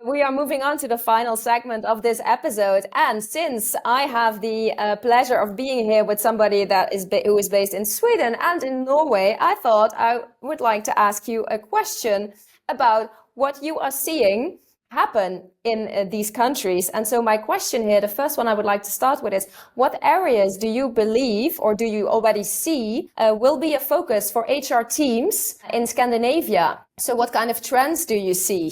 We are moving on to the final segment of this episode. And since I have the pleasure of being here with somebody who is based in Sweden and in Norway, I thought I would like to ask you a question about what you are seeing happen in these countries. And so my question here, the first one I would like to start with is, what areas do you believe or do you already see will be a focus for HR teams in Scandinavia? So what kind of trends do you see?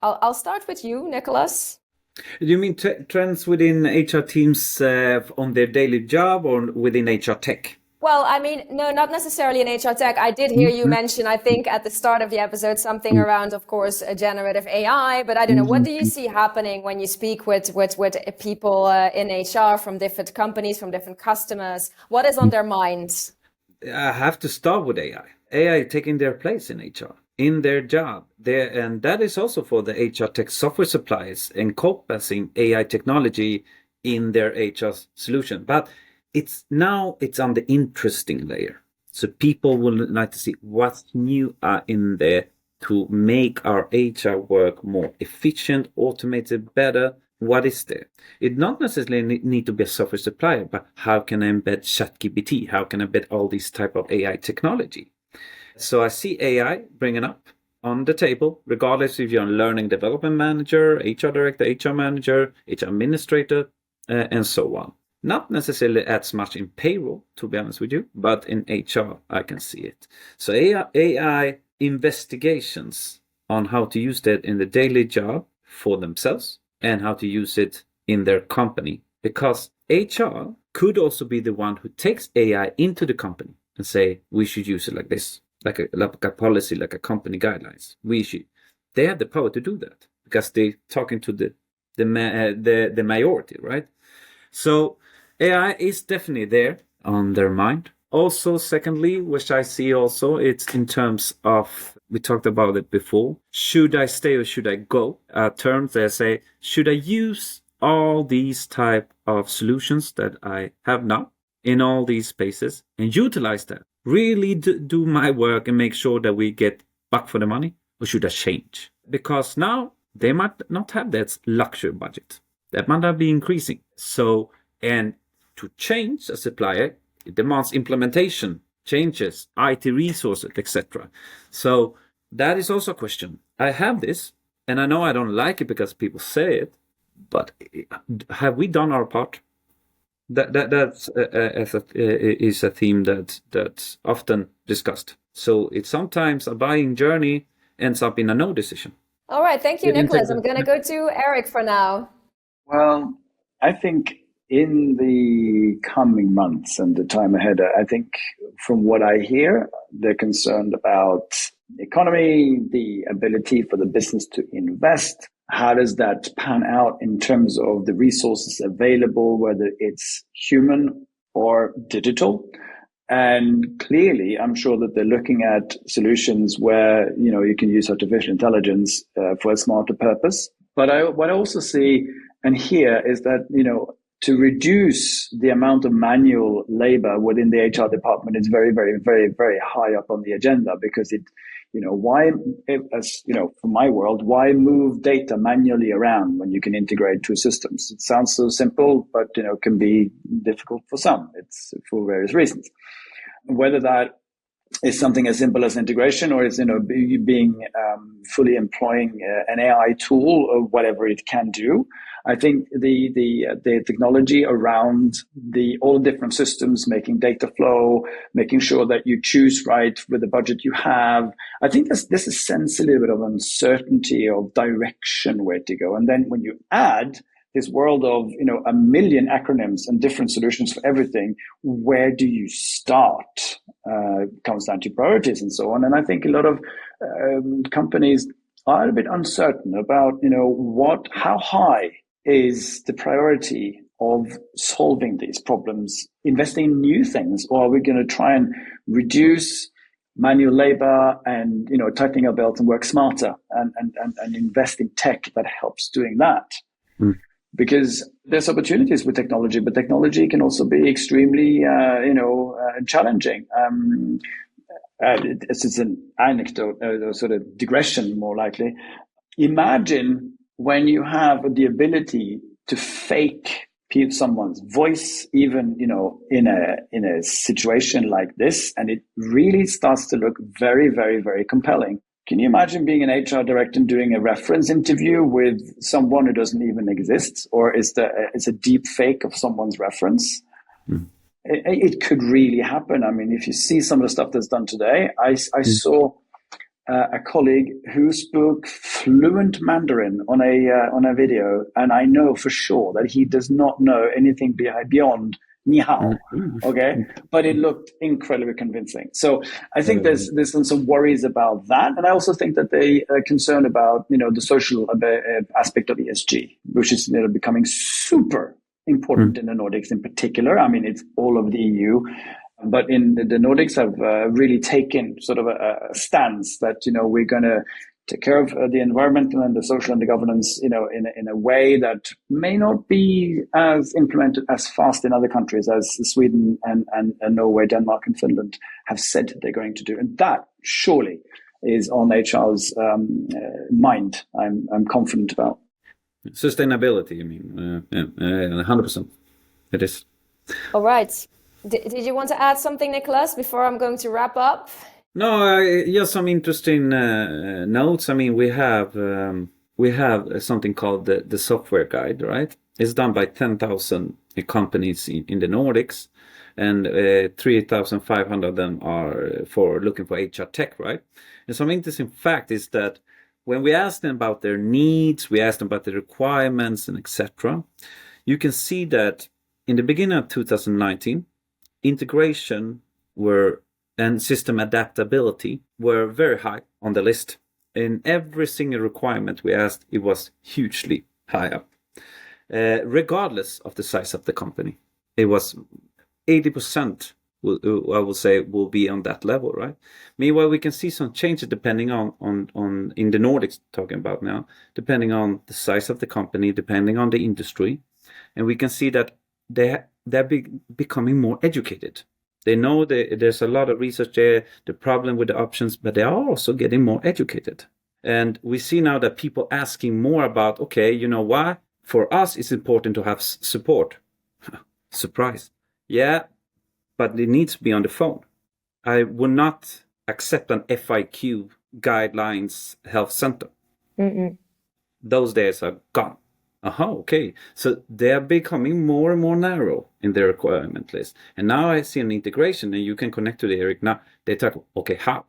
I'll start with you, Nicolas. You mean trends within HR teams on their daily job or within HR tech? Well, I mean, no, not necessarily in HR tech. I did hear you mention, I think, at the start of the episode, something around, of course, generative AI. But I don't know, what do you see happening when you speak with people in HR from different companies, from different customers? What is on their minds? I have to start with AI. AI taking their place in HR, in their job. And that is also for the HR tech software suppliers encompassing AI technology in their HR solution. But it's on the interesting layer. So people will like to see what's new in there to make our HR work more efficient, automated, better. What is there? It not necessarily need to be a software supplier, but how can I embed ChatGPT? How can I embed all these type of AI technology? So I see AI bringing up on the table, regardless if you're a learning development manager, HR director, HR manager, HR administrator, and so on. Not necessarily as much in payroll, to be honest with you, but in HR, I can see it. So AI investigations on how to use that in the daily job for themselves and how to use it in their company. Because HR could also be the one who takes AI into the company and say, we should use it like this. Like a policy, like a company guidelines. They have the power to do that because they're talking to the majority, right? So AI is definitely there on their mind. Also, secondly, which I see also, it's in terms of, we talked about it before, should I stay or should I go? Terms they say, should I use all these type of solutions that I have now in all these spaces and utilize that? Really do my work and make sure that we get back for the money, or should I change? Because now they might not have that luxury budget. That might not be increasing. So, and to change a supplier, it demands implementation, changes, IT resources, etc. So that is also a question. I have this, and I know I don't like it because people say it, but have we done our part? That's is a theme that's often discussed. So it's sometimes a buying journey ends up in a no decision. All right, thank you, Nicolas. I'm going to go to Erik for now. Well, I think in the coming months and the time ahead, I think from what I hear, they're concerned about the economy, the ability for the business to invest. How does that pan out in terms of the resources available, whether it's human or digital? And clearly, I'm sure that they're looking at solutions where, you can use artificial intelligence for a smarter purpose. But what I also see and hear is that, to reduce the amount of manual labor within the HR department is very, very, very, very high up on the agenda, because from my world, why move data manually around when you can integrate two systems? It sounds so simple, but, can be difficult for some. It's for various reasons. Whether that is something as simple as integration, or is, being fully employing an AI tool or whatever it can do. I think the technology around all the different systems, making data flow, making sure that you choose right with the budget you have. I think this is sense a little bit of uncertainty of direction where to go. And then when you add this world of, a million acronyms and different solutions for everything, where do you start? Comes down to priorities and so on. And I think a lot of companies are a bit uncertain about, how high is the priority of solving these problems, investing in new things, or are we going to try and reduce manual labor and, tightening our belt and work smarter and invest in tech that helps doing that. Because there's opportunities with technology, but technology can also be extremely, challenging. This is an anecdote, or sort of digression, more likely. Imagine when you have the ability to fake someone's voice, even in a situation like this, and it really starts to look very, very, very compelling. Can you imagine being an HR director and doing a reference interview with someone who doesn't even exist, or it's a deep fake of someone's reference? It could really happen. I mean, if you see some of the stuff that's done today, I saw a colleague who spoke fluent Mandarin on a video, and I know for sure that he does not know anything beyond ni hao. Okay, but it looked incredibly convincing. So I think there's some worries about that, and I also think that they are concerned about the social aspect of ESG, which is becoming super important in the Nordics in particular. I mean, it's all over the EU. But in the Nordics have really taken sort of a stance that, we're going to take care of the environmental and the social and the governance, in a way that may not be as implemented as fast in other countries as Sweden and Norway, Denmark and Finland have said they're going to do. And that surely is on HR's mind, I'm confident about. Sustainability, I mean, 100%. It is. All right. Did you want to add something, Nicolas, before I'm going to wrap up? No, just some interesting notes. I mean, we have something called the software guide, right? It's done by 10,000 companies in the Nordics, and 3,500 of them are looking for HR tech, right? And some interesting fact is that when we ask them about their needs, we ask them about the requirements and etc., you can see that in the beginning of 2019, integration and system adaptability were very high on the list. In every single requirement we asked, it was hugely high up, regardless of the size of the company. It was 80%, I will say, will be on that level, right? Meanwhile, we can see some changes depending on in the Nordics, talking about now, depending on the size of the company, depending on the industry. And we can see that they're becoming more educated. They know there's a lot of research there, the problem with the options, but they are also getting more educated. And we see now that people asking more about, okay, you know why? For us, it's important to have support. Surprise. Yeah, but it needs to be on the phone. I would not accept an FIQ guidelines health center. Those days are gone. Okay. So they are becoming more and more narrow in their requirement list. And now I see an integration, and you can connect to the Erik. Now they talk, okay, how?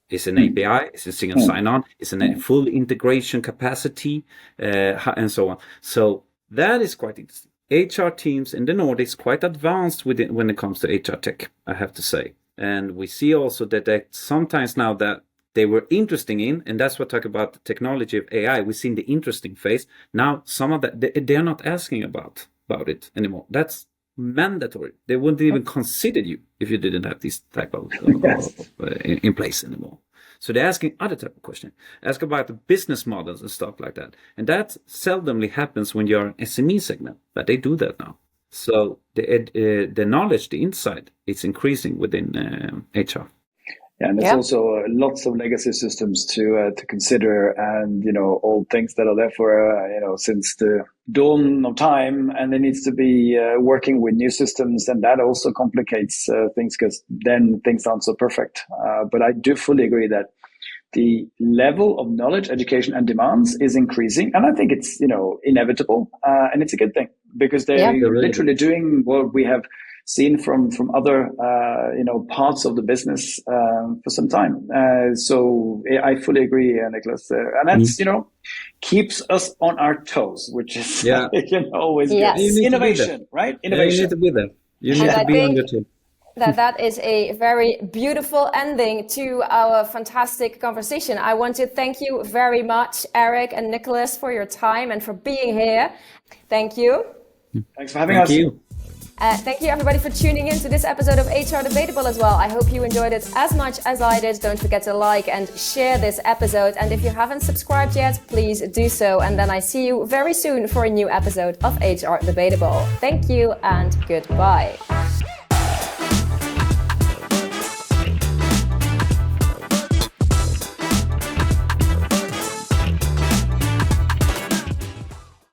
Is an API? Is it single sign-on? Is it a full integration capacity? And so on. So that is quite interesting. HR teams in the Nordics quite advanced when it comes to HR tech, I have to say. And we see also that sometimes now that they were interesting in, and that's what talk about the technology of AI. We've seen the interesting phase. Now, some of that, they're not asking about it anymore. That's mandatory. They wouldn't even consider you if you didn't have this type of in place anymore. So they're asking other type of questions. Ask about the business models and stuff like that. And that seldomly happens when you're an SME segment, but they do that now. So the knowledge, the insight, it's increasing within HR. Yeah, and there's also lots of legacy systems to consider, and old things that are there for since the dawn of time, and there needs to be working with new systems, and that also complicates things because then things aren't so perfect. But I do fully agree that the level of knowledge, education, and demands is increasing, and I think it's inevitable, and it's a good thing because they're literally doing what we have seen from other parts of the business for some time. So I fully agree, Nicolas, and that's keeps us on our toes, which is always good. Innovation, right? Innovation. You need to be there. You need to be on your team. That is a very beautiful ending to our fantastic conversation. I want to thank you very much, Erik and Nicolas, for your time and for being here. Thank you. Thanks for having us. Thank you. Thank you everybody for tuning in to this episode of HR Debatable as well. I hope you enjoyed it as much as I did. Don't forget to like and share this episode. And if you haven't subscribed yet, please do so. And then I see you very soon for a new episode of HR Debatable. Thank you and goodbye.